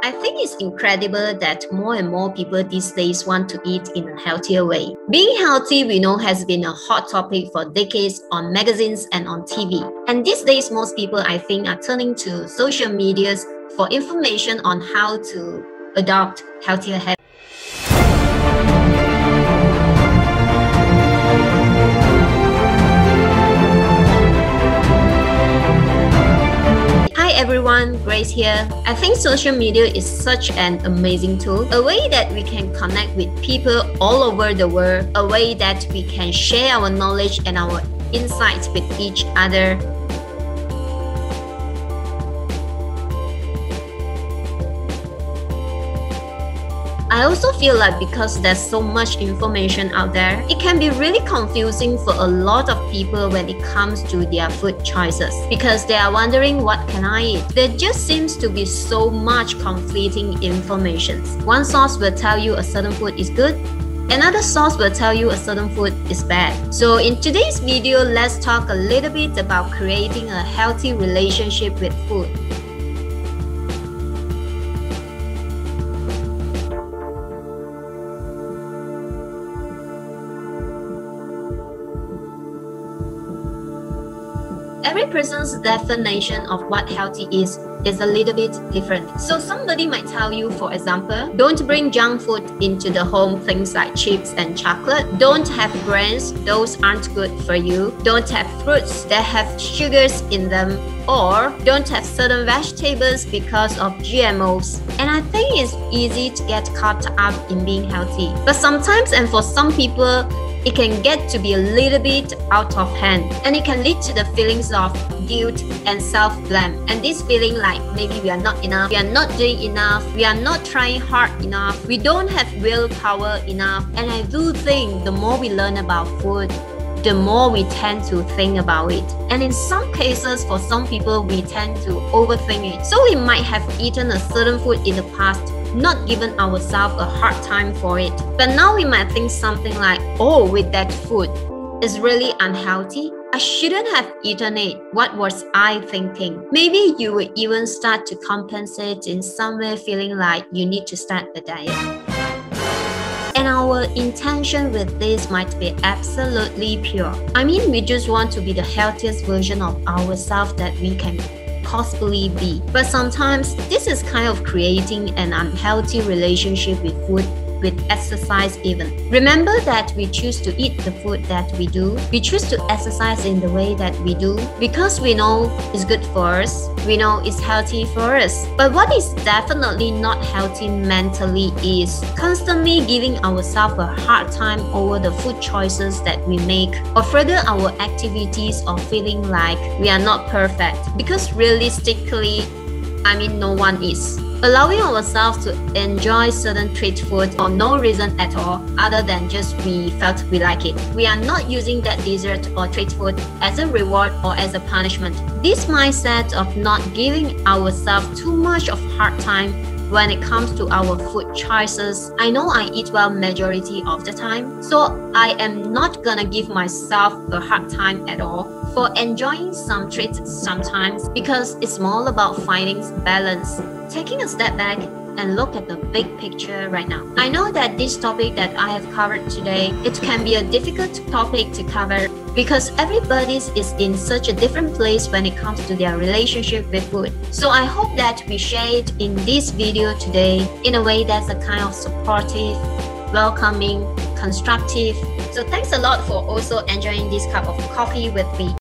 I think it's incredible that more and more people these days want to eat in a healthier way. Being healthy, we know, has been a hot topic for decades on magazines and on TV. And these days, most people, I think, are turning to social medias for information on how to adopt healthier habits. Hi everyone, Grace here. I think social media is such an amazing tool, a way that we can connect with people all over the world, a way that we can share our knowledge and our insights with each other. I also feel like because there's so much information out there, it can be really confusing for a lot of people when it comes to their food choices because they are wondering, what can I eat? There just seems to be so much conflicting information. One source will tell you a certain food is good, another source will tell you a certain food is bad. So in today's video, let's talk a little bit about creating a healthy relationship with food. Every person's definition of what healthy is a little bit different. So somebody might tell you, for example, don't bring junk food into the home, things like chips and chocolate. Don't have grains, those aren't good for you. Don't have fruits that have sugars in them. Or don't have certain vegetables because of GMOs. And I think it's easy to get caught up in being healthy. But sometimes, and for some people, it can get to be a little bit out of hand, and it can lead to the feelings of guilt and self-blame, and this feeling like maybe we are not enough, we are not doing enough, we are not trying hard enough, we don't have willpower enough. And I do think the more we learn about food, the more we tend to think about it. And in some cases, for some people, we tend to overthink it. So we might have eaten a certain food in the past, not given ourselves a hard time for it. But now we might think something like, oh, with that food, it's really unhealthy. I shouldn't have eaten it. What was I thinking? Maybe you would even start to compensate in some way, feeling like you need to start a diet. And our intention with this might be absolutely pure. I mean, we just want to be the healthiest version of ourselves that we can possibly be. But sometimes this is kind of creating an unhealthy relationship with food, with exercise even. Remember that we choose to eat the food that we do. We choose to exercise in the way that we do because we know it's good for us. We know it's healthy for us. But what is definitely not healthy mentally is constantly giving ourselves a hard time over the food choices that we make, or further our activities, or feeling like we are not perfect. Because realistically, I mean, no one is. Allowing ourselves to enjoy certain treat food for no reason at all other than just we felt we like it. We are not using that dessert or treat food as a reward or as a punishment. This mindset of not giving ourselves too much of hard time when it comes to our food choices. I know I eat well majority of the time, so I am not gonna give myself a hard time at all for enjoying some treats sometimes, because it's more about finding balance. Taking a step back and look at the big picture right now. I know that this topic that I have covered today, it can be a difficult topic to cover because everybody is in such a different place when it comes to their relationship with food. So I hope that we share it in this video today in a way that's a kind of supportive, welcoming, constructive. So thanks a lot for also enjoying this cup of coffee with me.